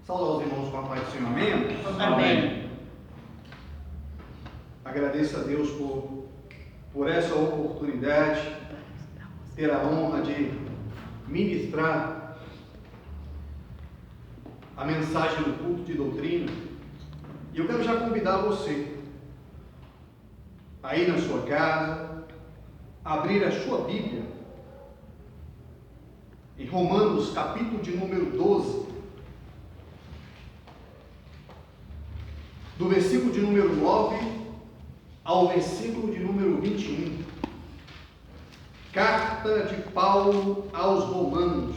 Saudar os irmãos com a paz do Senhor, amém? Amém. Agradeço a Deus por essa oportunidade, ter a honra de ministrar a mensagem do culto de doutrina. E eu quero já convidar você, aí na sua casa, a abrir a sua Bíblia, em Romanos, capítulo de número 12, do versículo de número 9 ao versículo de número 21. Carta de Paulo aos Romanos,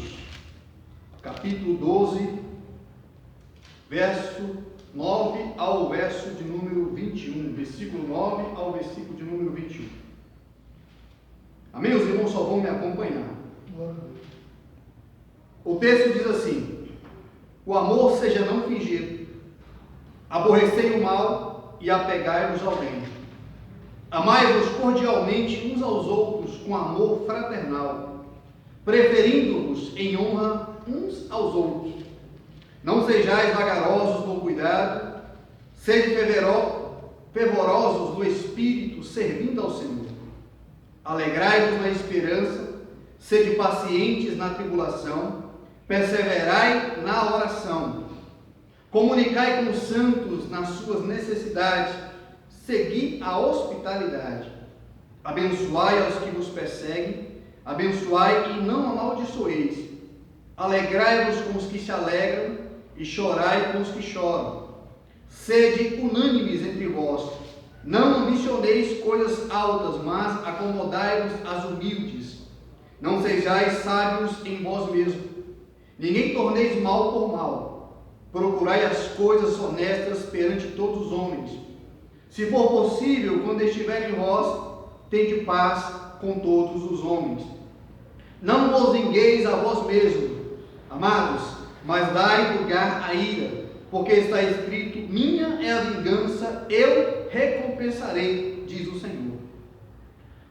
capítulo 12, verso 9 ao verso de número 21. Versículo 9 ao versículo de número 21. Amém? Os irmãos só vão me acompanhar. O texto diz assim: o amor seja não fingido. Aborrecei o mal e apegai-vos ao bem. Amai-vos cordialmente uns aos outros com amor fraternal, preferindo-vos em honra uns aos outros. Não sejais vagarosos no cuidado, sede fervorosos no espírito, servindo ao Senhor. Alegrai-vos na esperança, sede pacientes na tribulação, perseverai na oração. Comunicai com os santos nas suas necessidades, segui a hospitalidade. Abençoai aos que vos perseguem, abençoai e não amaldiçoeis. Alegrai-vos com os que se alegram e chorai com os que choram. Sede unânimes entre vós, não ambicioneis coisas altas, mas acomodai-vos às humildes. Não sejais sábios em vós mesmos, ninguém torneis mal por mal. Procurai as coisas honestas perante todos os homens. Se for possível, quando estiver em vós, tende paz com todos os homens. Não vos vingueis a vós mesmos, amados, mas dai lugar à ira, porque está escrito: minha é a vingança, eu recompensarei, diz o Senhor.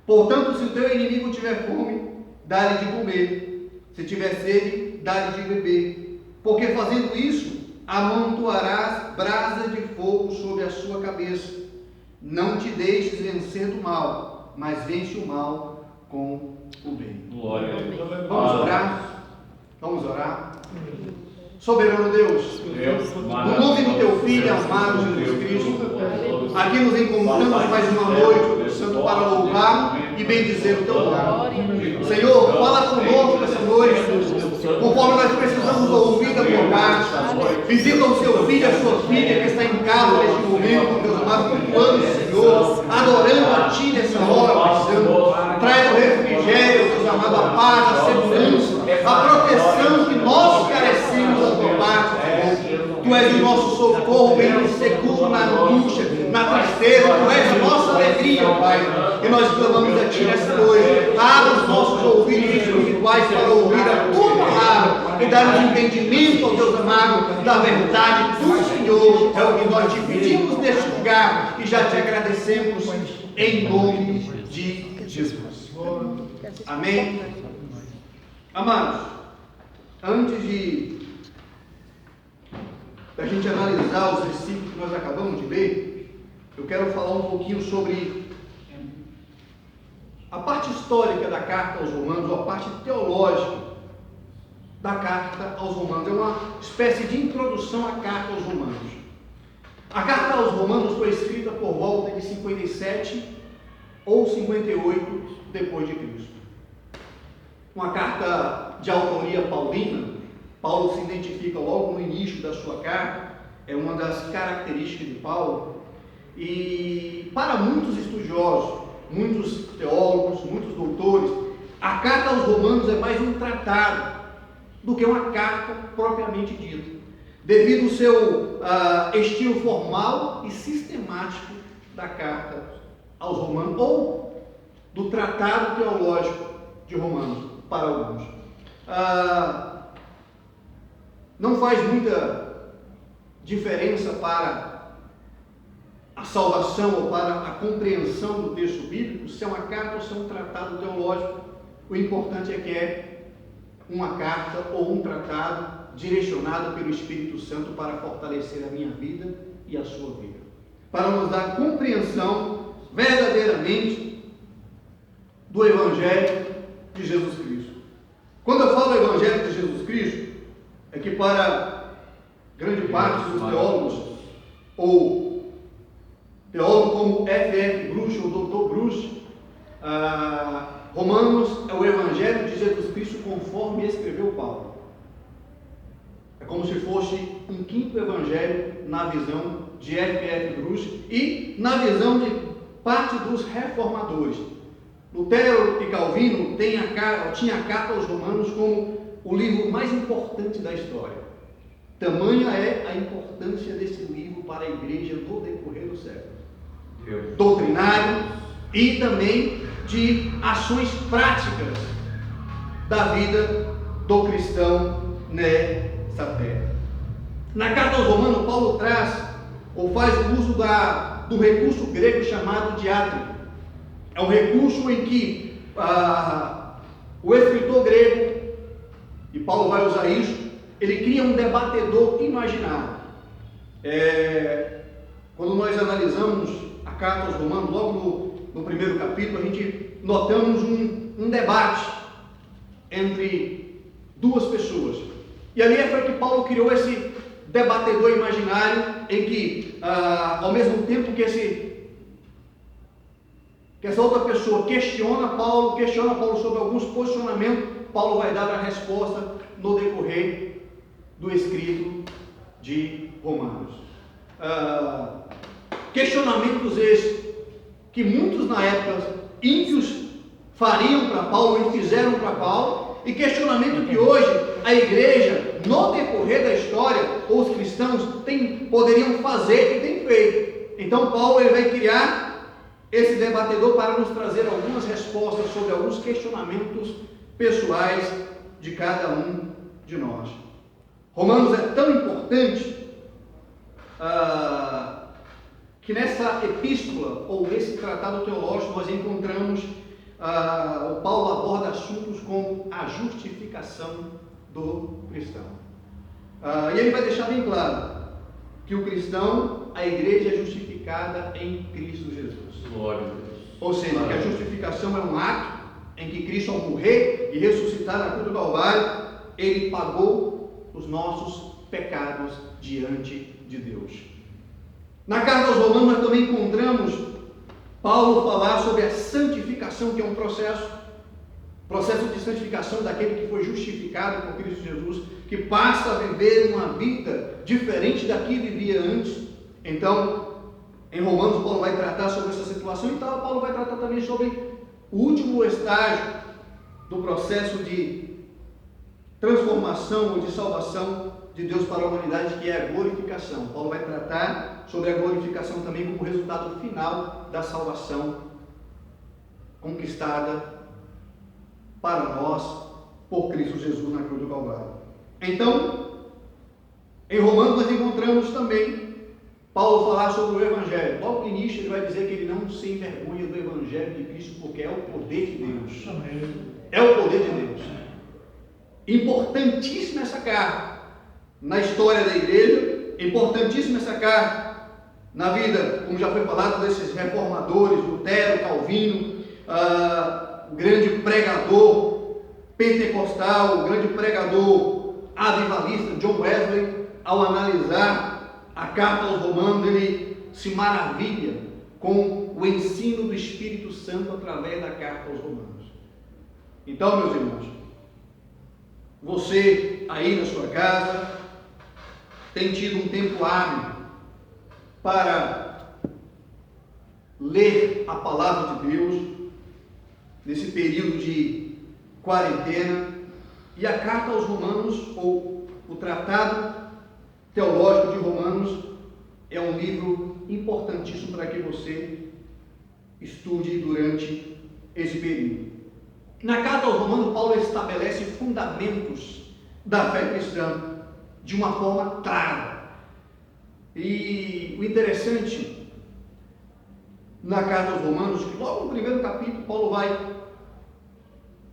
Portanto, se o teu inimigo tiver fome, dá-lhe de comer. Se tiver sede, dá-lhe de beber. Porque fazendo isso, amontoarás brasas de fogo sobre a sua cabeça. Não te deixes vencer do mal, mas vence o mal com o bem. Glória a Deus. Vamos orar? Vamos orar? Soberano Deus, no nome do teu Filho amado Jesus Cristo, aqui nos encontramos mais uma noite, Santo, para louvar e bendizer o teu nome. Senhor, fala conosco essa noite, conforme nós precisamos ouvir da tua parte. Visita o seu filho, a sua filha que está em casa neste momento, Deus amado, cultuando o Senhor, adorando a Ti nessa hora, Senhor. Traz o refrigério, Deus amado, a paz, a segurança, a proteção que nós carecemos da tua parte, Senhor. Tu és o nosso socorro, bem seguro na angústia, na tristeza. Tu és a nossa alegria, Pai. E nós clamamos a Ti nessa noite. Abre os nossos ouvidos espirituais para ouvir a Tua palavra e dar-nos entendimento, ó Deus amado, da verdade do Senhor. É o que nós te pedimos neste lugar e já te agradecemos em nome de Jesus. Amém? Amados, antes da gente analisar os versículos que nós acabamos de ler, eu quero falar um pouquinho sobre a parte histórica da carta aos Romanos, ou a parte teológica da carta aos Romanos. É uma espécie de introdução à carta aos Romanos. A carta aos Romanos foi escrita por volta de 57 ou 58 depois de Cristo. Uma carta de autoria paulina. Paulo se identifica logo no início da sua carta, é uma das características de Paulo. E para muitos estudiosos, muitos teólogos, muitos doutores, a carta aos Romanos é mais um tratado do que uma carta propriamente dita, devido ao seu estilo formal e sistemático da carta aos Romanos, ou do tratado teológico de Romanos, para alguns. Não faz muita diferença para a salvação ou para a compreensão do texto bíblico, se é uma carta ou se é um tratado teológico. O importante é que é uma carta ou um tratado direcionado pelo Espírito Santo para fortalecer a minha vida e a sua vida, para nos dar compreensão verdadeiramente do Evangelho de Jesus Cristo. Quando eu falo Evangelho de Jesus Cristo, é que para grande parte dos teólogos, ou teólogo como F.F. Bruce ou Dr. Bruce, Romanos é o Evangelho de Jesus Cristo conforme escreveu Paulo. É como se fosse um quinto Evangelho na visão de F.F. Bruce e na visão de parte dos reformadores. Lutero e Calvino tinha a carta aos Romanos como o livro mais importante da história. Tamanha é a importância desse livro para a igreja no decorrer do século. Doutrinário e também de ações práticas da vida do cristão nessa terra. Na carta aos Romanos, Paulo traz ou faz uso do recurso grego chamado diátrico. É um recurso em que o escritor grego, e Paulo vai usar isso, ele cria um debatedor imaginário. Quando nós analisamos a carta aos Romanos, logo no primeiro capítulo, a gente notamos um debate entre duas pessoas. E ali foi que Paulo criou esse debatedor imaginário em que, ao mesmo tempo que essa outra pessoa questiona Paulo sobre alguns posicionamentos, Paulo vai dar a resposta no decorrer do escrito de Romanos. Questionamentos esses que muitos na época ímpios fariam para Paulo e fizeram para Paulo, e questionamento que hoje a igreja, no decorrer da história, ou os cristãos poderiam fazer e têm feito. Então Paulo ele vai criar esse debatedor para nos trazer algumas respostas sobre alguns questionamentos pessoais de cada um de nós. Romanos é tão importante que nessa epístola ou nesse tratado teológico nós encontramos o Paulo aborda assuntos como a justificação do cristão. E ele vai deixar bem claro que o cristão, a igreja é justificada em Cristo Jesus. Glória a Deus. Ou seja, que a justificação é um ato em que Cristo, ao morrer e ressuscitar na cruz do Calvário, ele pagou os nossos pecados diante de Deus. Na carta aos Romanos nós também encontramos Paulo falar sobre a santificação, que é um processo de santificação daquele que foi justificado por Cristo Jesus, que passa a viver uma vida diferente da que vivia antes. Então, em Romanos, Paulo vai tratar sobre essa situação, então Paulo vai tratar também sobre o último estágio do processo de transformação ou de salvação de Deus para a humanidade, que é a glorificação. Paulo vai tratar sobre a glorificação também como resultado final da salvação conquistada para nós por Cristo Jesus na cruz do Calvário. Então, em Romanos nós encontramos também Paulo falar sobre o Evangelho. Logo no início ele vai dizer que ele não se envergonha do Evangelho de Cristo, porque é o poder de Deus. É o poder de Deus. Importantíssima essa carta na história da igreja, importantíssima essa carta na vida, como já foi falado, desses reformadores, Lutero, Calvino, o grande pregador pentecostal, o grande pregador avivalista John Wesley, ao analisar a carta aos Romanos, ele se maravilha com o ensino do Espírito Santo através da carta aos Romanos. Então, meus irmãos, você aí na sua casa tem tido um tempo hábil para ler a palavra de Deus nesse período de quarentena, e a carta aos Romanos, ou o tratado teológico de Romanos, é um livro importantíssimo para que você estude durante esse período. Na carta aos Romanos, Paulo estabelece fundamentos da fé cristã de uma forma clara. E o interessante na carta aos Romanos, que logo no primeiro capítulo Paulo vai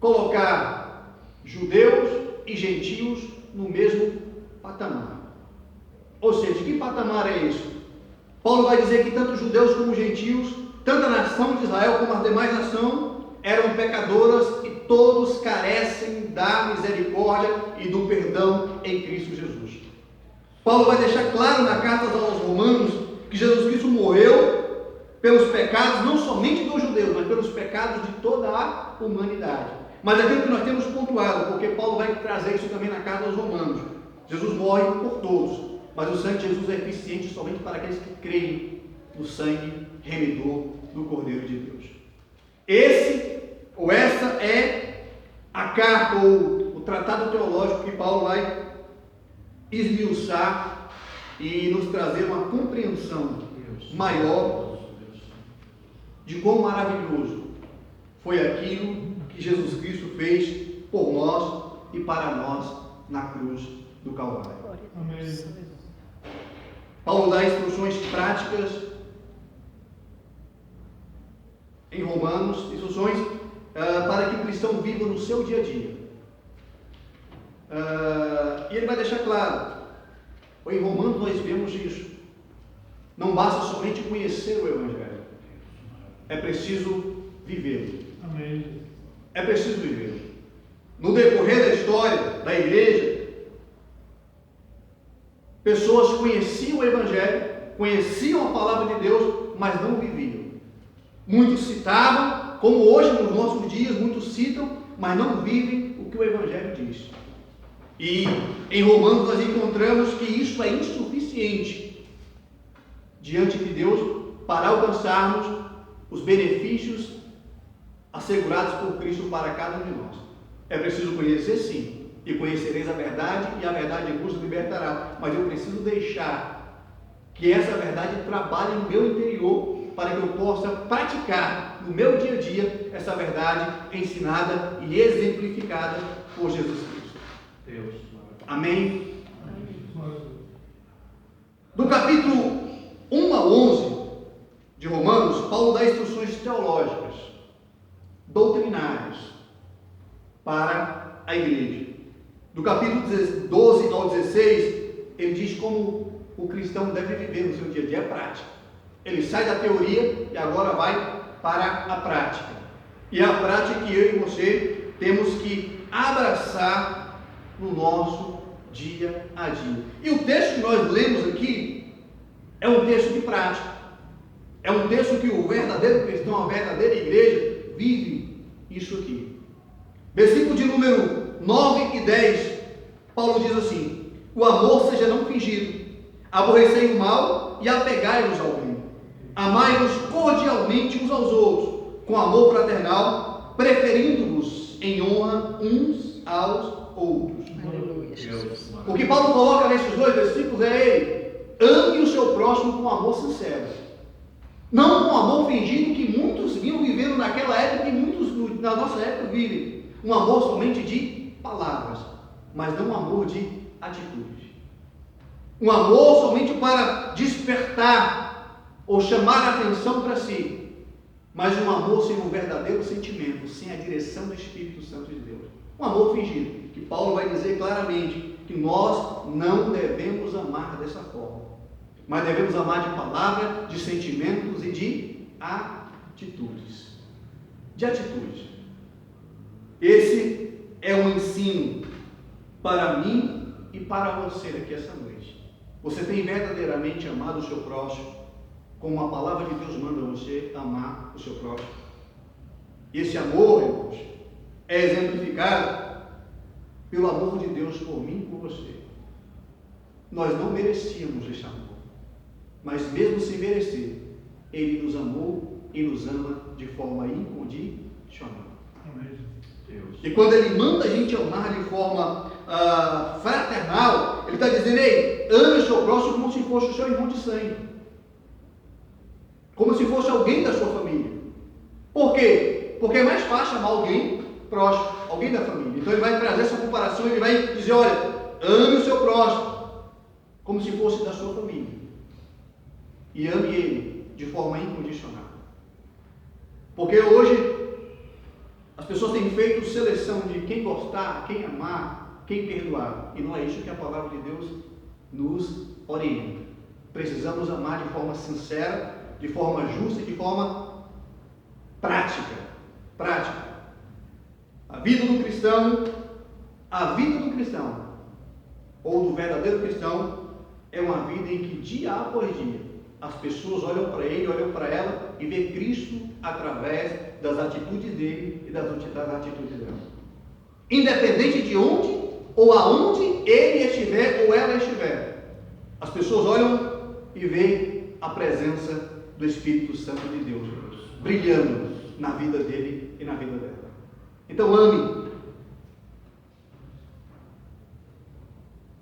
colocar judeus e gentios no mesmo patamar. Ou seja, que patamar é esse? Paulo vai dizer que tanto judeus como gentios, tanto a nação de Israel como as demais nações, eram pecadoras e todos carecem da misericórdia e do perdão em Cristo Jesus. Paulo vai deixar claro na carta aos Romanos que Jesus Cristo morreu pelos pecados, não somente dos judeus, mas pelos pecados de toda a humanidade. Mas aquilo que nós temos pontuado, porque Paulo vai trazer isso também na carta aos Romanos. Jesus morre por todos, mas o sangue de Jesus é eficiente somente para aqueles que creem no sangue remidor do Cordeiro de Deus. Essa é a carta ou o tratado teológico que Paulo vai esmiuçar e nos trazer uma compreensão maior de quão maravilhoso foi aquilo que Jesus Cristo fez por nós e para nós na cruz do Calvário. Amém. Paulo dá instruções práticas em Romanos, instruções para que o cristão viva no seu dia a dia. E ele vai deixar claro, em Romanos nós vemos isso. Não basta somente conhecer o Evangelho, é preciso vivê-lo. Amém. É preciso vivê-lo. No decorrer da história da igreja, pessoas conheciam o Evangelho, conheciam a palavra de Deus, mas não viviam. Muitos citavam, como hoje nos nossos dias, muitos citam, mas não vivem o que o Evangelho diz. E em Romanos nós encontramos que isso é insuficiente diante de Deus para alcançarmos os benefícios assegurados por Cristo para cada um de nós. É preciso conhecer, sim, e conhecereis a verdade, e a verdade vos libertará. Mas eu preciso deixar que essa verdade trabalhe no meu interior, para que eu possa praticar no meu dia a dia essa verdade ensinada e exemplificada por Jesus Cristo. Deus. Amém? Do capítulo 1 a 11 de Romanos, Paulo dá instruções teológicas, doutrinárias, para a igreja. Do capítulo 12 ao 16, ele diz como o cristão deve viver no seu dia a dia, é prática. Ele sai da teoria e agora vai para a prática. E é a prática que eu e você temos que abraçar no nosso dia a dia. E o texto que nós lemos aqui é um texto de prática. É um texto que o verdadeiro cristão, a verdadeira igreja, vive isso aqui. Versículo de número 9 e 10, Paulo diz assim: o amor seja não fingido, aborrecei o mal e apegai-vos ao bem. Amai-vos cordialmente uns aos outros, com amor fraternal, preferindo-vos em honra uns aos outros. Aleluia. O que Paulo coloca nesses dois versículos é: ame o seu próximo com amor sincero, não com amor fingido que muitos vinham vivendo naquela época e muitos na nossa época vivem. Um amor somente de palavras, mas não um amor de atitude. Um amor somente para despertar ou chamar a atenção para si, mas um amor sem um verdadeiro sentimento, sem a direção do Espírito Santo de Deus. Um amor fingido, que Paulo vai dizer claramente que nós não devemos amar dessa forma, mas devemos amar de palavra, de sentimentos e de atitudes. De atitudes. Esse é um ensino para mim e para você aqui essa noite. Você tem verdadeiramente amado o seu próximo, como a palavra de Deus manda você amar o seu próximo? Esse amor, irmãos, é exemplificado pelo amor de Deus por mim e por você. Nós não merecíamos esse amor, mas mesmo sem merecer, Ele nos amou e nos ama de forma incondicional. Amém. Deus. E quando Ele manda a gente amar de forma fraternal, Ele está dizendo: ei, ame o seu próximo como se fosse o seu irmão de sangue, como se fosse alguém da sua família. Por quê? Porque é mais fácil amar alguém próximo, alguém da família. Então ele vai trazer essa comparação, ele vai dizer: olha, ame o seu próximo como se fosse da sua família, e ame ele de forma incondicional. Porque hoje as pessoas têm feito seleção de quem gostar, quem amar, quem perdoar. E não é isso que a palavra de Deus nos orienta. Precisamos amar de forma sincera, de forma justa e de forma prática. Prática. A vida do cristão, ou do verdadeiro cristão, é uma vida em que dia após dia as pessoas olham para ele, olham para ela e vê Cristo através das atitudes dele e das atitudes dela. Independente de onde ou aonde ele estiver ou ela estiver, as pessoas olham e veem a presença do Espírito Santo de Deus brilhando na vida dele e na vida dela. Então ame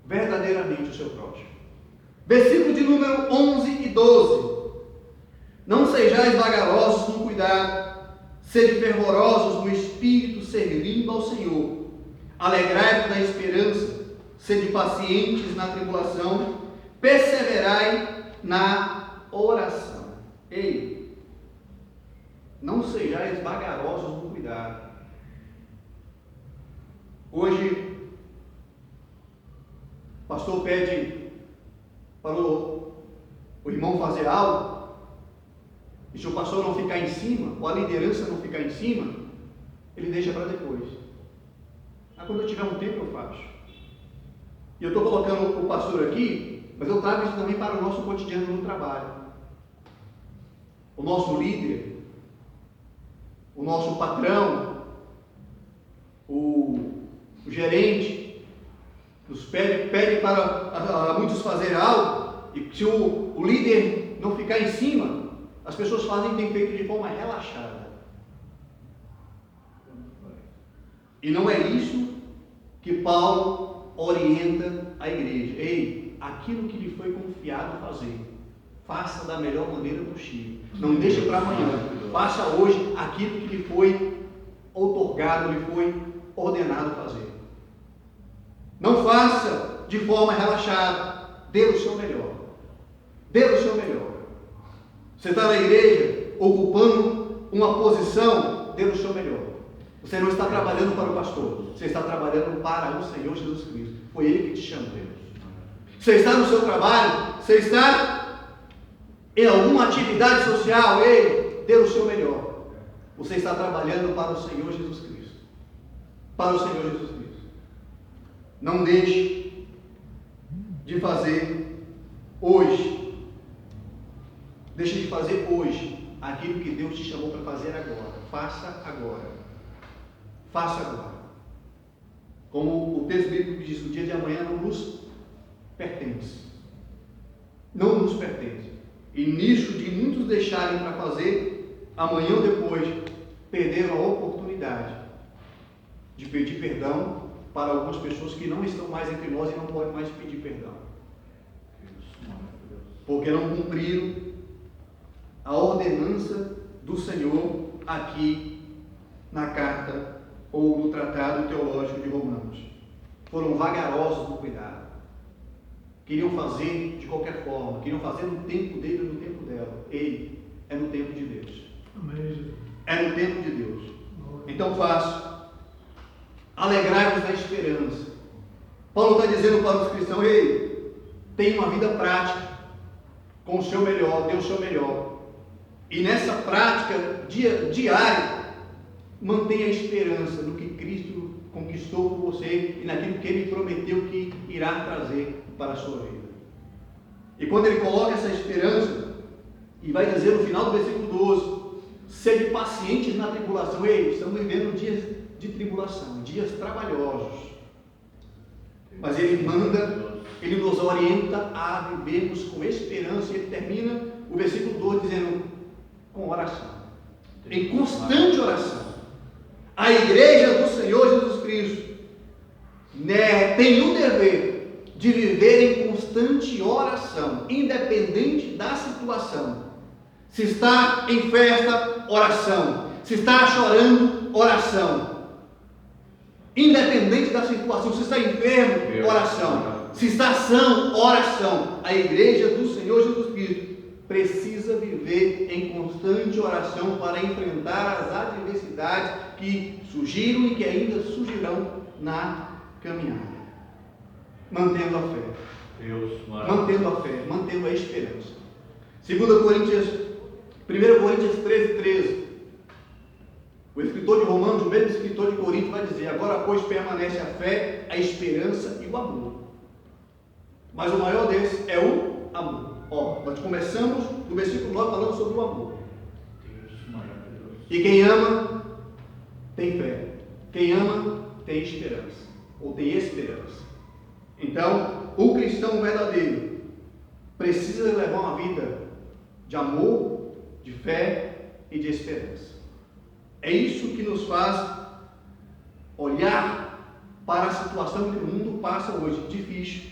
verdadeiramente o seu próximo. Versículo de número 11 e 12. Não sejais vagarosos no cuidado, sede fervorosos no espírito, servindo ao Senhor. Alegrai-vos na esperança, sede pacientes na tribulação, perseverai na oração. Ei, não sejais vagarosos no cuidado. Hoje, o pastor pede para o irmão fazer algo, e se o pastor não ficar em cima, ou a liderança não ficar em cima, ele deixa para depois. Quando eu tiver um tempo eu faço. E eu estou colocando o pastor aqui, mas eu trago isso também para o nosso cotidiano no trabalho. O nosso líder, o nosso patrão, o gerente, nos pede para muitos fazer algo, e se o líder não ficar em cima, as pessoas têm feito de forma relaxada. E não é isso que Paulo orienta a igreja. Ei, aquilo que lhe foi confiado fazer, faça da melhor maneira possível. Não deixe para amanhã. Faça hoje aquilo que lhe foi outorgado, lhe foi ordenado fazer. Não faça de forma relaxada. Dê o seu melhor. Dê o seu melhor. Você está na igreja ocupando uma posição, dê o seu melhor. Você não está trabalhando para o pastor, você está trabalhando para o Senhor Jesus Cristo. Foi Ele que te chamou. Você está no seu trabalho, você está em alguma atividade social, ei, dê o seu melhor. Você está trabalhando para o Senhor Jesus Cristo. Para o Senhor Jesus Cristo. Não deixe de fazer hoje. Deixe de fazer hoje aquilo que Deus te chamou para fazer agora. Faça agora. Faça agora. Como o texto bíblico diz, o dia de amanhã não nos pertence. Não nos pertence. E nisso de muitos deixarem para fazer, amanhã ou depois, perderam a oportunidade de pedir perdão para algumas pessoas que não estão mais entre nós e não podem mais pedir perdão. Porque não cumpriram a ordenança do Senhor aqui na carta ou no tratado teológico de Romanos. Foram vagarosos no cuidado. Queriam fazer de qualquer forma, queriam fazer no tempo dele ou no tempo dela. Ei, é no tempo de Deus. Amém. É no tempo de Deus. Então faça. Alegrai-vos na esperança. Paulo está dizendo para os cristãos, ei, tenha uma vida prática, com o seu melhor, dê o seu melhor. E nessa prática diária, mantenha a esperança no que Cristo conquistou por você e naquilo que Ele prometeu que irá trazer para a sua vida. E quando Ele coloca essa esperança, e vai dizer no final do versículo 12, sede pacientes na tribulação. Ei, estamos vivendo dias de tribulação, dias trabalhosos. Mas Ele manda, Ele nos orienta a vivermos com esperança. E Ele termina o versículo 12 dizendo, com oração, em constante oração. A igreja do Senhor Jesus Cristo tem o dever de viver em constante oração, independente da situação. Se está em festa, oração. Se está chorando, oração. Independente da situação. Se está enfermo, oração. Se está são, oração. A igreja do Senhor Jesus Cristo precisa viver em constante oração para enfrentar as adversidades que surgiram e que ainda surgirão na caminhada, mantendo a fé. Deus maravilhoso. Mantendo a fé, mantendo a esperança. 1 Coríntios 13:13. O escritor de Romanos, o mesmo escritor de Coríntios, vai dizer: agora, pois, permanece a fé, a esperança e o amor. Mas o maior desses é o amor. Ó, nós começamos no versículo 9 falando sobre o amor. Deus maravilhoso. E quem ama tem fé. Quem ama tem esperança. Ou tem esperança. Então, o cristão verdadeiro precisa levar uma vida de amor, de fé e de esperança. É isso que nos faz olhar para a situação que o mundo passa hoje, difícil,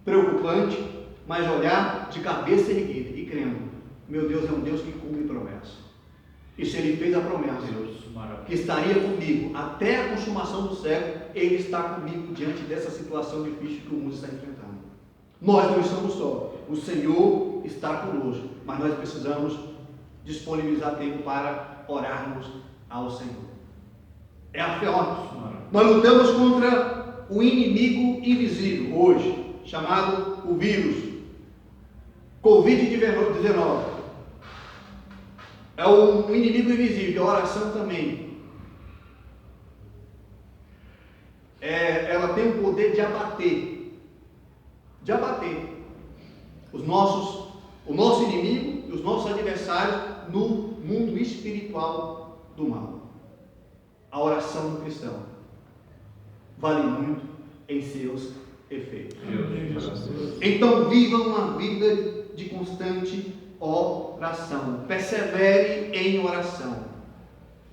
preocupante, mas olhar de cabeça erguida e crendo: meu Deus é um Deus que cumpre promessa. E se Ele fez a promessa que estaria comigo até a consumação do século, Ele está comigo diante dessa situação difícil que o mundo está enfrentando. Nós não estamos só, o Senhor está conosco, mas nós precisamos disponibilizar tempo para orarmos ao Senhor. É a fé. Nós lutamos contra o inimigo invisível hoje, chamado o vírus Covid-19. É um inimigo invisível, a oração também. Ela tem o poder de abater o nosso inimigo e os nossos adversários no mundo espiritual do mal. A oração do cristão vale muito em seus efeitos. Então viva uma vida de constante oração. Persevere em oração.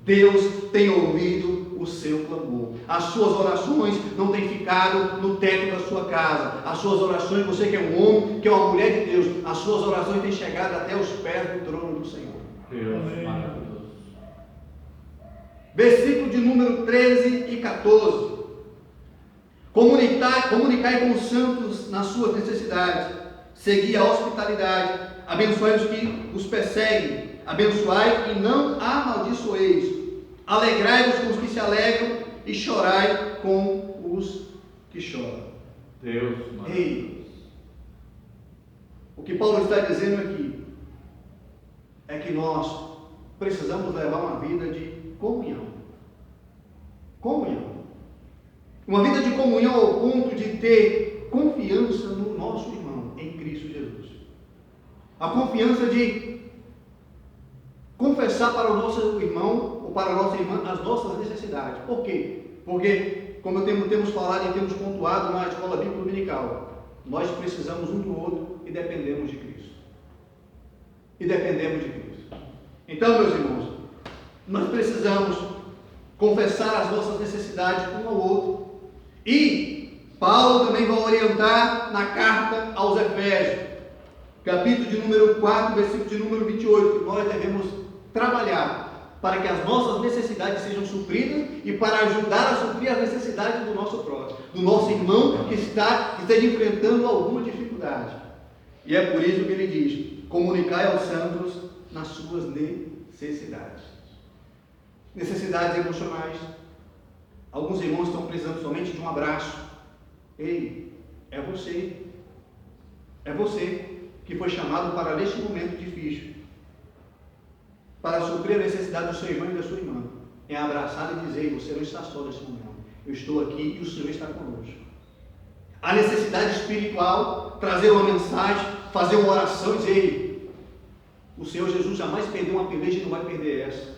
Deus tem ouvido o seu clamor. As suas orações não têm ficado no teto da sua casa. As suas orações, você que é um homem, que é uma mulher de Deus, as suas orações têm chegado até os pés do trono do Senhor. Deus maravilhoso. Versículo de número 13 e 14. Comunicai com os santos nas suas necessidades. Segui a hospitalidade. Abençoai os que os perseguem. Abençoai e não amaldiçoeis. Alegrai-vos com os que se alegram e chorai com os que choram. Deus maravilhoso. Ei, o que Paulo está dizendo aqui é que nós precisamos levar uma vida de comunhão. Comunhão. Uma vida de comunhão ao ponto de ter confiança no nosso irmão, em Cristo Jesus. A confiança de confessar para o nosso irmão ou para a nossa irmã as nossas necessidades. Por quê? Porque, como temos falado e temos pontuado na escola bíblica dominical, nós precisamos um do outro e dependemos de Cristo. Então, meus irmãos, nós precisamos confessar as nossas necessidades um ao outro. E Paulo também vai orientar na carta aos Efésios, capítulo de número 4, versículo de número 28, que nós devemos trabalhar para que as nossas necessidades sejam supridas e para ajudar a suprir as necessidades do nosso próximo, do nosso irmão que esteja enfrentando alguma dificuldade. E é por isso que ele diz: comunicai aos santos nas suas necessidades. Necessidades emocionais. Alguns irmãos estão precisando somente de um abraço. Ei, é você que foi chamado para neste momento difícil, para suprir a necessidade do seu irmão e da sua irmã. É abraçar e dizer: você não está só nesse momento, eu estou aqui e o Senhor está conosco. A necessidade espiritual, trazer uma mensagem, fazer uma oração e dizer: ei, o Senhor Jesus jamais perdeu uma peleja e não vai perder essa.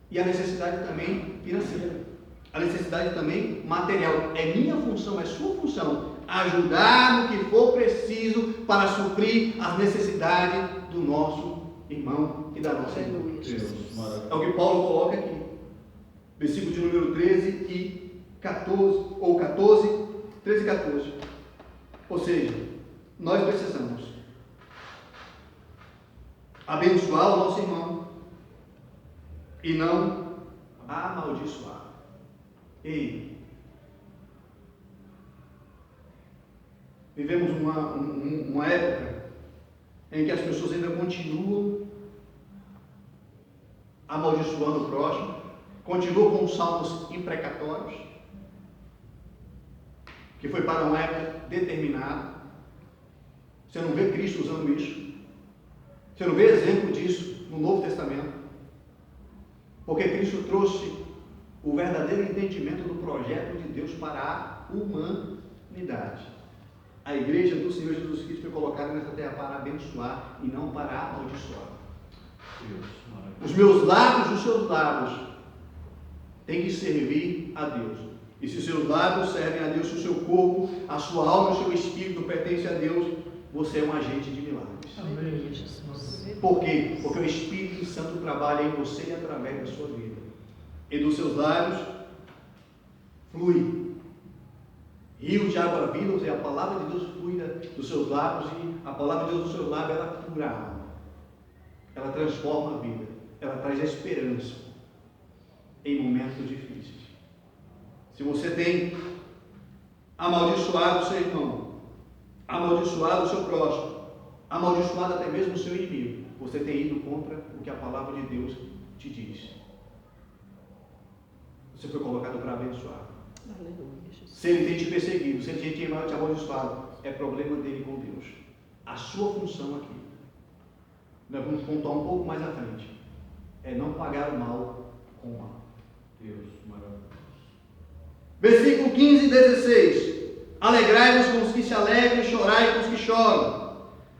E a necessidade também financeira, a necessidade também material. É minha função, é sua função, ajudar no que for preciso para suprir as necessidades do nosso irmão e da nossa irmã. É o que Paulo coloca aqui. Versículo de número 13 e 14, ou 13 e 14. Ou seja, nós precisamos abençoar o nosso irmão e não amaldiçoar. Ei, vivemos uma época em que as pessoas ainda continuam amaldiçoando o próximo, continuam com os salmos imprecatórios, que foi para uma época determinada. Você não vê Cristo usando isso. Você não vê exemplo disso no Novo Testamento. Porque Cristo trouxe o verdadeiro entendimento do projeto de Deus para a humanidade. A igreja do Senhor Jesus Cristo foi colocada nessa terra para abençoar e não para amaldiçoar. Os meus lábios, os seus lábios, têm que servir a Deus. E se os seus lábios servem a Deus, se o seu corpo, a sua alma, o seu espírito pertencem a Deus, você é um agente de milagres. Amém, Jesus. Por quê? Porque o Espírito Santo trabalha em você e através da sua vida. E dos seus lábios flui rios de água viva, ou seja, a palavra de Deus flui dos seus lábios, e a palavra de Deus dos seus lábios, ela cura a alma. Ela transforma a vida. Ela traz esperança em momentos difíceis. Se você tem amaldiçoado o seu irmão, amaldiçoado o seu próximo, amaldiçoado até mesmo o seu inimigo, você tem ido contra o que a palavra de Deus te diz. Você foi colocado para abençoar. Aleluia, Jesus. Se ele tem te perseguido, se ele tem te amaldiçoado, é problema dele com Deus. A sua função aqui, nós vamos contar um pouco mais à frente, é não pagar o mal com o mal. Deus maravilhoso. Versículo 15 e 16. Alegrai-vos com os que se alegram e chorai com os que choram.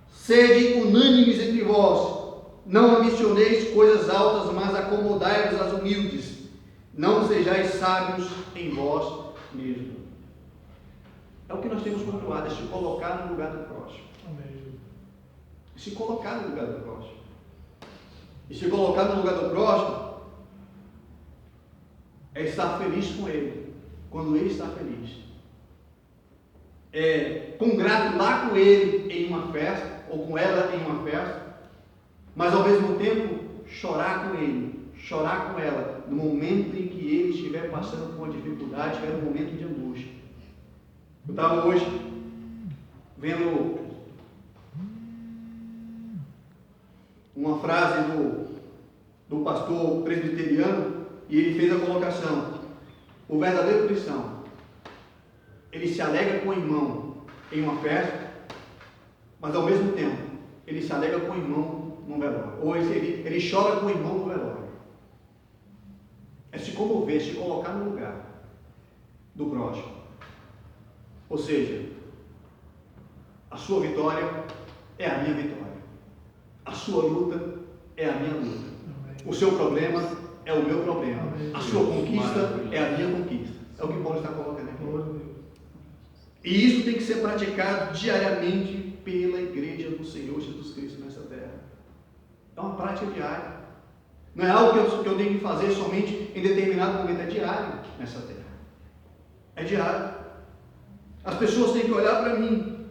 Sede unânimes entre vós. Não ambicioneis coisas altas, mas acomodai-vos às humildes. Não sejais sábios em vós mesmos. É o que nós temos pontuado, é se colocar no lugar do próximo. Amém. Se colocar no lugar do próximo. E se colocar no lugar do próximo é estar feliz com ele, quando ele está feliz. É congratular com ele em uma festa, ou com ela em uma festa, mas ao mesmo tempo chorar com ele, chorar com ela, no momento em que ele estiver passando por uma dificuldade, estiver um momento de angústia. Eu estava hoje vendo uma frase do pastor presbiteriano, e ele fez a colocação: o verdadeiro cristão, ele se alegra com o irmão em uma festa, mas ao mesmo tempo ele se alegra com o irmão no velório, ou ele chora com o irmão no velório. É se comover, se colocar no lugar do próximo. Ou seja, a sua vitória é a minha vitória, a sua luta é a minha luta, o seu problema é o meu problema, a sua conquista é a minha conquista. É o que Paulo está colocando aqui. E isso tem que ser praticado diariamente pela igreja do Senhor Jesus Cristo nessa terra. É uma prática diária. Não é algo que eu tenho que fazer somente em determinado momento, é diário nessa terra. É diário. As pessoas têm que olhar para mim,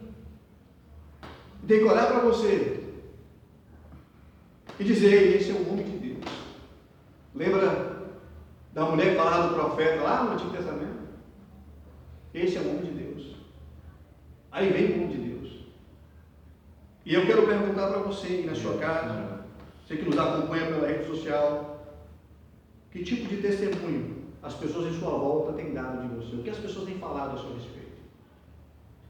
têm que olhar para você e dizer: esse é o homem de Deus. Lembra da mulher que falava do profeta lá no Antigo Testamento? Esse é o homem de Deus. Aí vem o homem de Deus. E eu quero perguntar para você aí na sua casa, você que nos acompanha pela rede social, que tipo de testemunho as pessoas em sua volta têm dado de você? O que as pessoas têm falado a seu respeito?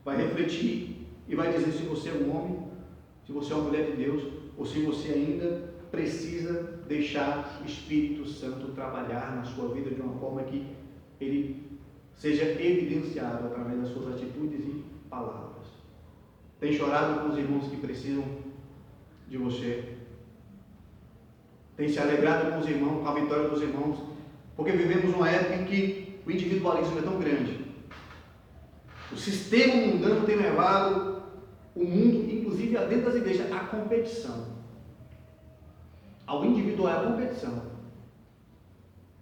Vai refletir e vai dizer se você é um homem, se você é uma mulher de Deus, ou se você ainda precisa deixar o Espírito Santo trabalhar na sua vida de uma forma que ele seja evidenciado através das suas atitudes e palavras. Tem chorado com os irmãos que precisam de você? Tem se alegrado com os irmãos, com a vitória dos irmãos? Porque vivemos uma época em que o individualismo é tão grande. O sistema mundano tem levado o mundo, inclusive dentro das igrejas, à competição. Ao individual, à competição.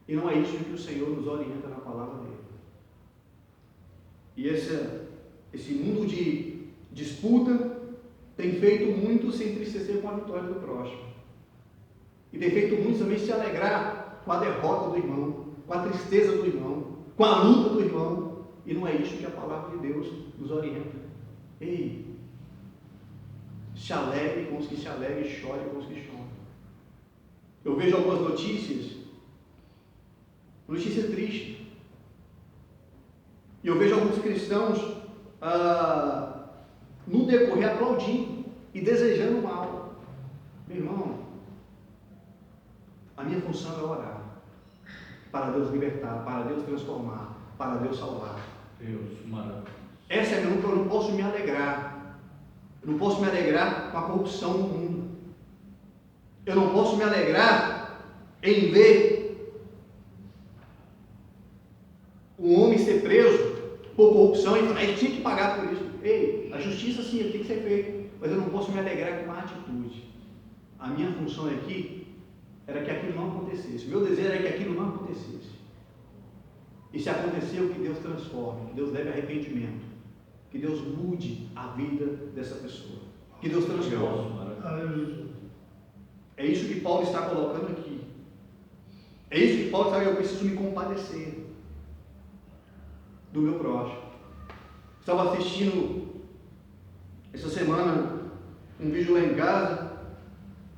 E não é isso que o Senhor nos orienta na palavra dele. E esse mundo de disputa tem feito muito se entristecer com a vitória do próximo. E tem feito muito também se alegrar com a derrota do irmão, com a tristeza do irmão, com a luta do irmão. E não é isso que a palavra de Deus nos orienta. Ei, se alegre com os que se alegram e chore com os que choram. Eu vejo algumas notícias tristes. E eu vejo alguns cristãos no decorrer aplaudindo e desejando o mal. Meu irmão, a minha função é orar para Deus libertar, para Deus transformar, para Deus salvar. Deus maravilhoso. Essa é a minha luta. Eu não posso me alegrar. Eu não posso me alegrar com a corrupção no mundo. Eu não posso me alegrar em ver um homem ser preso por corrupção e falar, ele tinha que pagar por isso. Ei, a justiça sim, tem que ser feita, mas eu não posso me alegrar com uma atitude. A minha função aqui era que aquilo não acontecesse. O meu desejo era que aquilo não acontecesse. E se aconteceu, que Deus transforme, que Deus leve arrependimento, que Deus mude a vida dessa pessoa, que Deus transforme. É isso que Paulo está colocando aqui. É isso que Paulo está dizendo, eu preciso me compadecer do meu próximo. Estava assistindo essa semana um vídeo lá em casa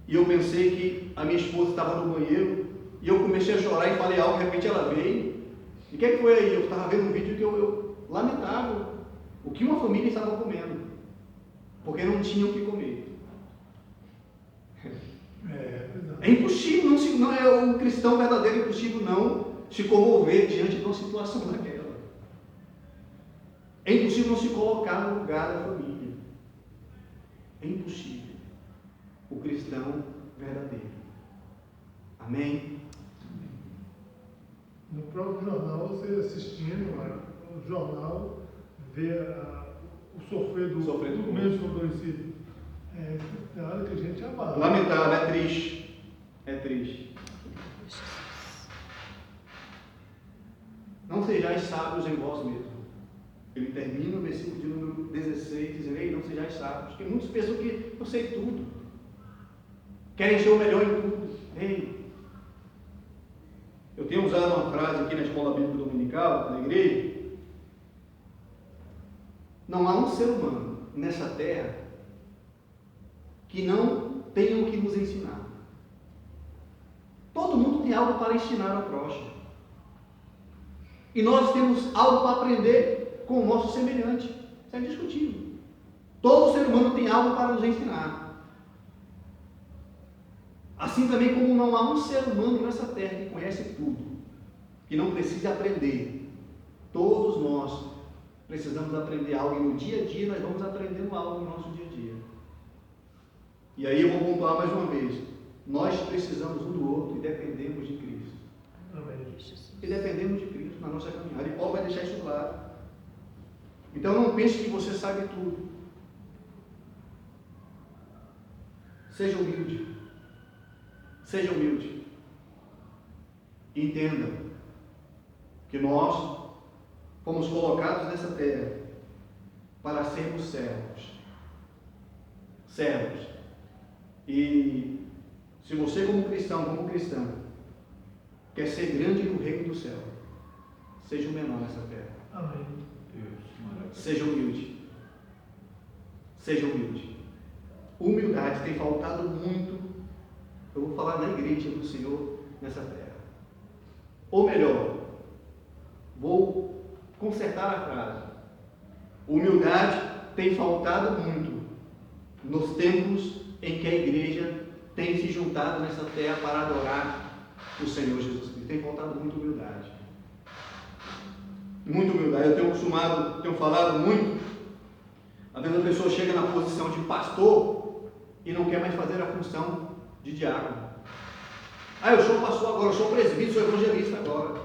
e eu pensei que a minha esposa estava no banheiro e eu comecei a chorar e falei algo, de repente ela veio. E o que foi aí? Eu estava vendo um vídeo que eu lamentável o que uma família estava comendo, porque não tinham o que comer. É impossível, não é um cristão verdadeiro, é impossível não se comover diante de uma situação daquela. É impossível não se colocar no lugar da família. É impossível. O cristão verdadeiro. Amém? No próprio jornal, você assistindo o jornal, vê o sofrer do mesmo favorecido. É hora que a gente abala. Lamentável, é triste. É triste. Não sejais sábios em vós mesmos. Ele termina o versículo de número 16, dizendo, ei, não sejais sábios. Porque muitos pensam que eu sei tudo. Querem ser o melhor em tudo. Ei, eu tenho usado uma frase aqui na escola bíblica dominical, na igreja. Não há um ser humano nessa terra que não tenha o que nos ensinar. Todo mundo tem algo para ensinar ao próximo. E nós temos algo para aprender com o nosso semelhante. Isso é indiscutível. Todo ser humano tem algo para nos ensinar. Assim também como não há um ser humano nessa terra que conhece tudo, que não precisa aprender. Todos nós precisamos aprender algo, e no dia a dia nós vamos aprendendo algo no nosso dia a dia. E aí eu vou pontuar mais uma vez. Nós precisamos um do outro e dependemos de Cristo. Amém. E dependemos de Cristo na nossa caminhada. E Paulo vai deixar isso claro. Então não pense que você sabe tudo. Seja humilde. Seja humilde. Entenda que nós fomos colocados nessa terra para sermos servos. Servos. E se você como cristão, quer ser grande no reino do céu, seja o menor nessa terra. Amém. Deus maravilhoso. Seja humilde. Seja humilde. Humildade tem faltado muito. Eu vou falar na igreja do Senhor nessa terra. Ou melhor, vou consertar a frase. Humildade tem faltado muito nos tempos em que a igreja tem se juntado nessa terra para adorar o Senhor Jesus Cristo. Tem faltado muita humildade. Muita humildade. Eu tenho falado muito. Às vezes a pessoa chega na posição de pastor e não quer mais fazer a função de diácono. Eu sou pastor agora, eu sou presbítero, sou evangelista agora.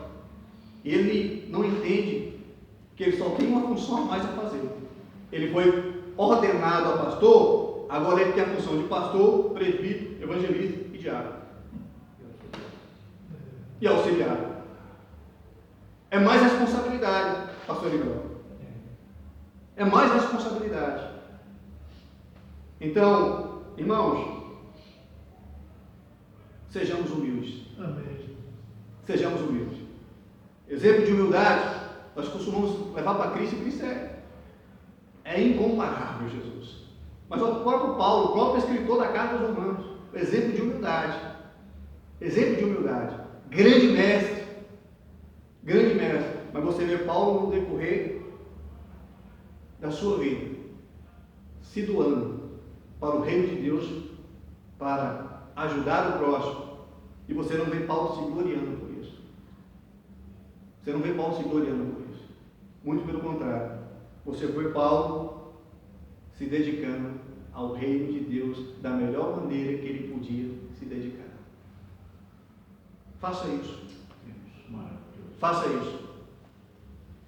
E ele não entende que ele só tem uma função a mais a fazer. Ele foi ordenado a pastor, agora ele tem a função de pastor, presbítero, evangelista e diácono. E auxiliar. É mais responsabilidade, pastor Miguel. É mais responsabilidade. Então, irmãos, sejamos humildes. Amém. Sejamos humildes. Exemplo de humildade, nós costumamos levar para Cristo, e Cristo é incomparável, Jesus. Mas o próprio Paulo, o próprio escritor da carta aos Romanos, exemplo de humildade. Exemplo de humildade. Grande mestre. Grande mestre. Mas você vê Paulo no decorrer da sua vida se doando para o reino de Deus, para ajudar o próximo, e você não vê Paulo se gloriando por isso. Você não vê Paulo se gloriando por isso. Muito pelo contrário. Você vê Paulo se dedicando ao reino de Deus da melhor maneira que ele podia se dedicar. Faça isso. Faça isso.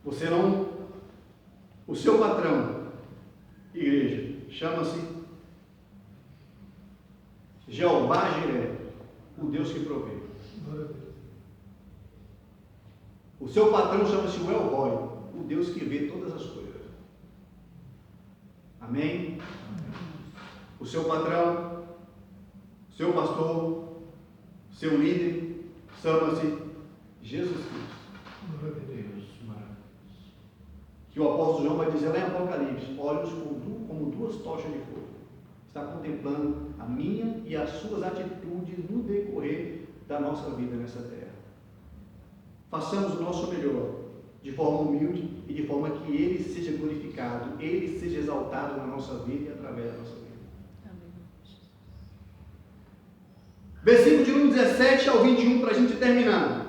Você não... O seu patrão, igreja, chama-se Jeová Jiré, o Deus que provê. Glória a Deus. O seu patrão chama-se o El Roi, o Deus que vê todas as coisas. Amém? O seu patrão, seu pastor, seu líder, chama-se Jesus Cristo. Glória a Deus. Que o apóstolo João vai dizer lá em Apocalipse: olhos como duas tochas de fogo. Está contemplando a minha e as suas atitudes no decorrer da nossa vida nessa terra. Façamos o nosso melhor, de forma humilde e de forma que Ele seja glorificado, Ele seja exaltado na nossa vida e através da nossa vida. Versículo de número 17 ao 21, para a gente terminar.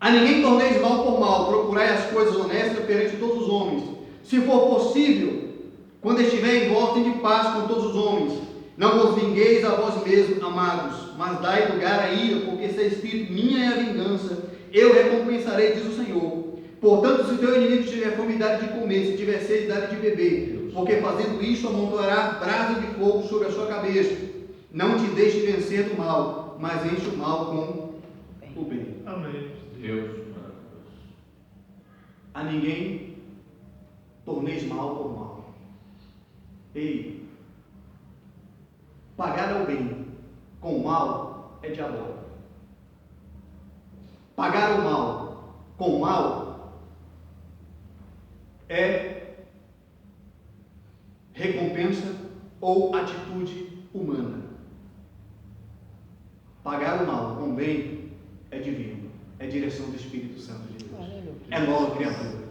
A ninguém torneis mal por mal, procurai as coisas honestas perante todos os homens. Se for possível, quando estiver em vós, tende paz com todos os homens. Não vos vingueis a vós mesmos, amados, mas dai lugar à ira, porque está escrito: minha é a vingança, eu recompensarei, diz o Senhor. Portanto, se teu inimigo tiver fome, dá-lhe de comer, se tiver sede, dá-lhe de beber, porque fazendo isto amontoará brasa de fogo sobre a sua cabeça. Não te deixe vencer do mal, mas enche o mal com o bem. Amém. Deus maravilhoso. A ninguém torneis mal por mal. Ei, pagar ao bem com o mal é diabólico. Pagar o mal com o mal é recompensa ou atitude humana. Pagar o mal com o bem é divino, é direção do Espírito Santo de Deus. Aleluia. É nova criatura.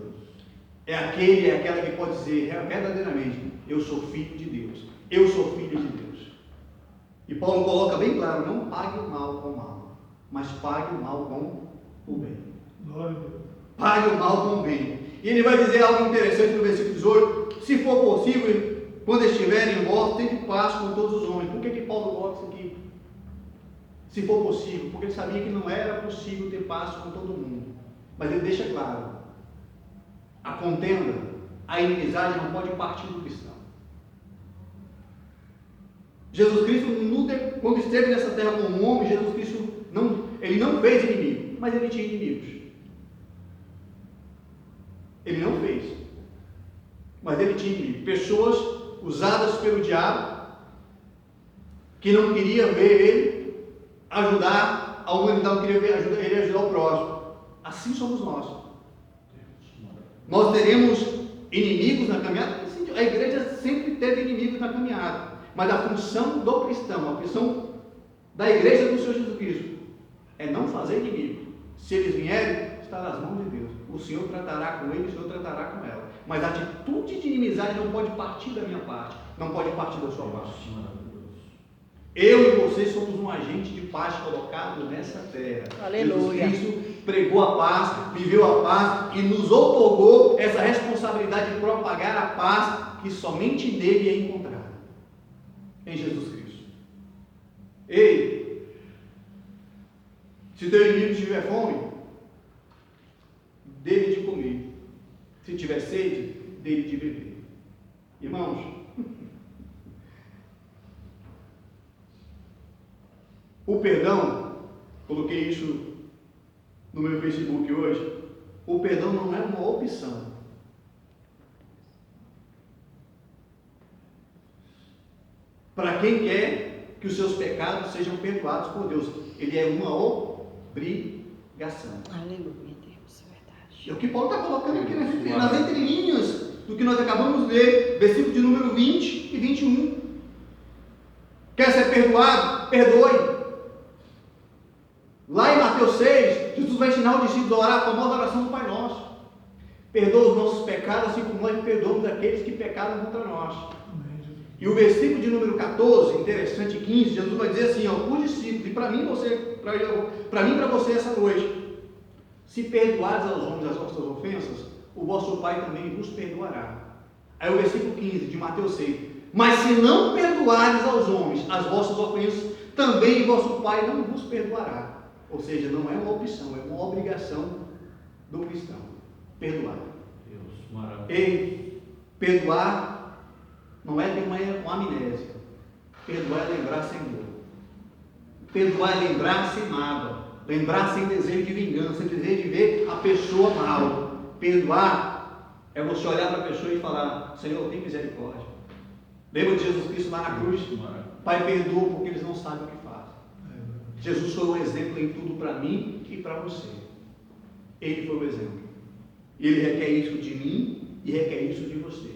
É aquele, é aquela que pode dizer verdadeiramente: eu sou filho de Deus, eu sou filho de Deus. E Paulo coloca bem claro: não pague o mal com o mal, mas pague o mal com o bem. Glória a Deus. Pague o mal com o bem. E ele vai dizer algo interessante no versículo 18: se for possível, quando estiverem em vós, tende paz com todos os homens. Por que Paulo coloca isso aqui? Se for possível, porque ele sabia que não era possível ter paz com todo mundo. Mas ele deixa claro: a contenda, a inimizade não pode partir do cristão. Jesus Cristo, quando esteve nessa terra como homem, Jesus Cristo ele não fez inimigo, mas ele tinha inimigos. Ele não fez, mas ele tinha inimigos. Pessoas usadas pelo diabo, que não queria ver ele ajudar a humanidade, não queria ver ele ajudar o próximo. Assim somos nós. Nós teremos inimigos na caminhada. A igreja sempre teve inimigos na caminhada, mas a função do cristão, a função da igreja do Senhor Jesus Cristo é não fazer inimigo. Se eles vierem, está nas mãos de Deus. O Senhor tratará com ele, o Senhor tratará com ela. Mas a atitude de inimizade não pode partir da minha parte, não pode partir da sua parte. Eu e você somos um agente de paz colocado nessa terra. Aleluia. Jesus Cristo pregou a paz, viveu a paz e nos outorgou essa responsabilidade de propagar a paz que somente nele é encontrada. Em Jesus Cristo. Ei, se teu inimigo tiver fome, dê-lhe de comer. Se tiver sede, dê-lhe de beber. Irmãos, o perdão, coloquei isso no meu Facebook hoje, o perdão não é uma opção. Para quem quer que os seus pecados sejam perdoados por Deus, ele é uma obrigação. Aleluia, Deus, verdade. É o que Paulo está colocando aqui nas entrelinhas do que nós acabamos de ler, versículo de número 20 e 21. Quer ser perdoado? Perdoe. Lá em Mateus 6, Jesus vai ensinar os discípulos a orar a famosa oração do Pai Nosso. Perdoa os nossos pecados, assim como nós perdoamos aqueles que pecaram contra nós. Amém, Jesus. E o versículo de número 14, interessante, 15, Jesus vai dizer assim, ó, por discípulo, e para mim e para você essa noite, se perdoares aos homens as vossas ofensas, o vosso Pai também vos perdoará. Aí o versículo 15 de Mateus 6, mas se não perdoares aos homens as vossas ofensas, também vosso Pai não vos perdoará. Ou seja, não é uma opção, é uma obrigação do cristão. Perdoar. Deus, maravilha. E perdoar não é ter uma amnésia. Perdoar é lembrar sem dor. Perdoar é lembrar sem mágoa. Lembrar sem desejo de vingança, sem desejo de ver a pessoa mal. Perdoar é você olhar para a pessoa e falar: Senhor, tem misericórdia. Lembra de Jesus Cristo lá na cruz? Pai, perdoa porque eles não sabem o que fazem. Jesus foi um exemplo em tudo para mim e para você. Ele foi o exemplo. E Ele requer isso de mim e requer isso de você.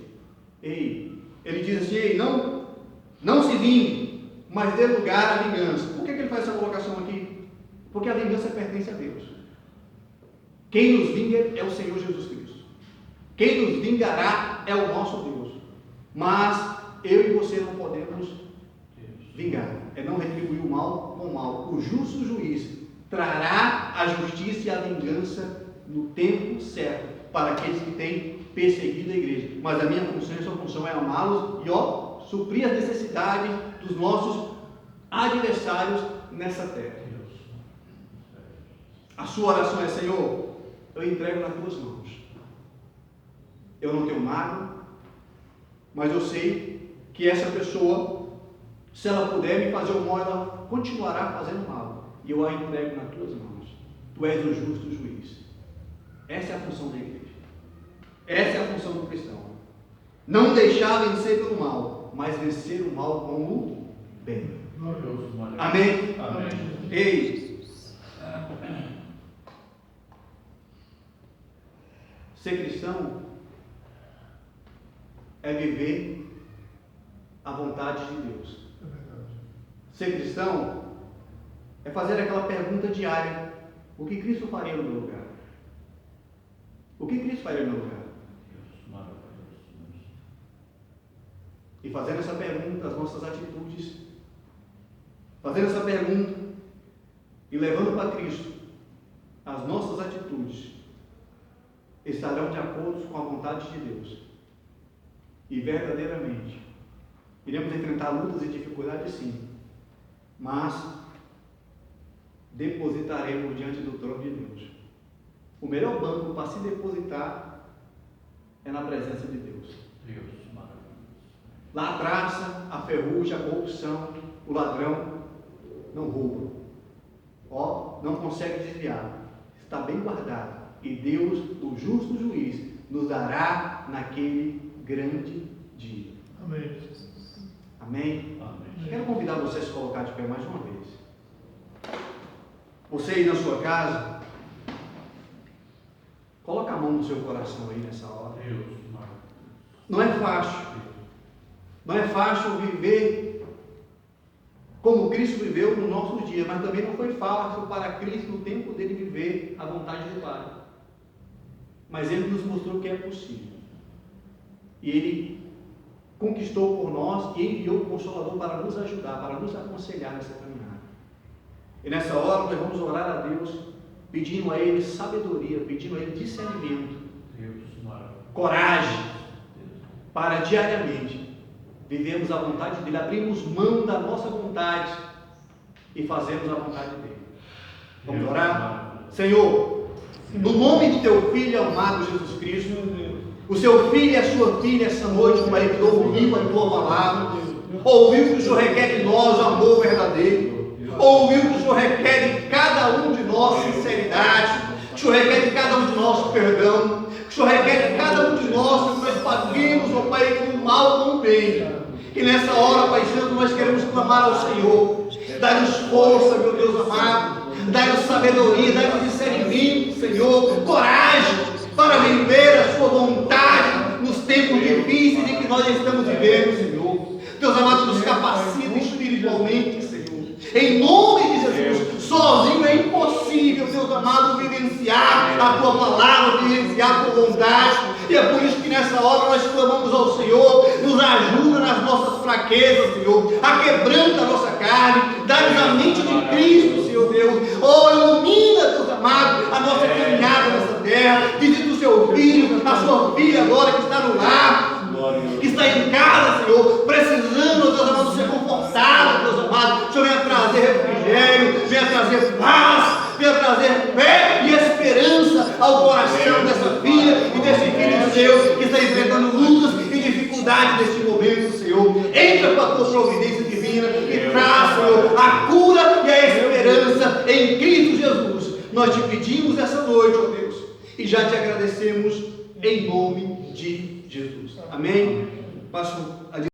Ele diz assim: ei, não se vingue, mas dê lugar à vingança. Por que ele faz essa colocação aqui? Porque a vingança pertence a Deus. Quem nos vinga é o Senhor Jesus Cristo. Quem nos vingará é o nosso Deus. Mas eu e você não podemos vingar. É não retribuir o mal com o mal. O justo juiz trará a justiça e a vingança no tempo certo para aqueles que têm perseguido a igreja. Mas a minha função e sua função é amá-los e suprir as necessidades dos nossos adversários nessa terra. A sua oração é: Senhor, eu entrego nas tuas mãos. Eu não tenho mágoa, mas eu sei que essa pessoa, se ela puder me fazer o mal, ela continuará fazendo mal. E eu a entrego nas tuas mãos. Tu és o justo juiz. Essa é a função da igreja. Essa é a função do cristão. Não deixar vencer pelo mal, mas vencer o mal com o bem. Amém? Amém. Ei, ser cristão é viver a vontade de Deus. É verdade. Ser cristão é fazer aquela pergunta diária: o que Cristo faria no meu lugar? O que Cristo faria no meu lugar? E fazendo essa pergunta, as nossas atitudes, fazendo essa pergunta e levando para Cristo, as nossas atitudes estarão de acordo com a vontade de Deus. E verdadeiramente iremos enfrentar lutas e dificuldades, sim, mas depositaremos diante do trono de Deus. O melhor banco para se depositar é na presença de Deus. Lá a traça, a ferrugem, a corrupção, o ladrão não rouba. Não consegue desviar. Está bem guardado. E Deus, o justo juiz, nos dará naquele grande dia. Amém. Amém? Amém. Quero convidar você a se colocar de pé mais uma vez. Você aí na sua casa, coloca a mão no seu coração aí nessa hora. Não é fácil. Não é fácil viver como Cristo viveu no nosso dia, mas também não foi fácil para Cristo no tempo dele viver a vontade do Pai. Mas Ele nos mostrou que é possível. E Ele conquistou por nós e enviou o Consolador para nos ajudar, para nos aconselhar nessa caminhada. E nessa hora nós vamos orar a Deus, pedindo a Ele sabedoria, pedindo a Ele discernimento, coragem, para diariamente vivemos a vontade dEle, abrimos mão da nossa vontade e fazemos a vontade dEle. Vamos orar? Senhor, no nome do Teu Filho amado Jesus Cristo, o Seu Filho e a Sua Filha essa noite, Pai, que ouviu a Tua palavra, ouviu que o Senhor requer de nós o amor verdadeiro, ouviu que o Senhor requer de cada um de nós sinceridade, que o Senhor requer de cada um de nós perdão, que o Senhor requer de cada um de nós que nós paguemos, ó Pai, com o mal com o bem. E nessa hora, Pai Santo, nós queremos clamar ao Senhor. Dá-nos força, meu Deus amado. Dá-nos sabedoria, dá-nos discernimento, Senhor. Coragem para viver a Sua vontade nos tempos difíceis em que nós estamos vivendo, Senhor. Deus amado, nos capacita espiritualmente, Senhor. Em nome de Jesus. Sozinho é impossível, Deus amado, vivenciar a Tua palavra, vivenciar confiar com bondade. E é por isso que nessa hora nós clamamos ao Senhor, nos ajuda nas nossas fraquezas, Senhor, quebranta a nossa carne, dá-nos a mente de Cristo, Senhor Deus. Oh, ilumina, Deus amado, a nossa caminhada nessa terra. Visita o seu filho, a sua filha agora que está no lar, que está em casa, Senhor, precisando, Deus amado, ser confortado, Deus amado. O Senhor venha trazer refrigério, venha trazer paz, venha trazer fé e esperança ao coração dessa filha e desse filho seu que está enfrentando lutas e dificuldades neste momento, Senhor. Entra com a tua providência divina e traz, Senhor, a cura e a esperança em Cristo Jesus. Nós te pedimos essa noite, ó Deus, e já te agradecemos em nome de Jesus. Amém? Pastor.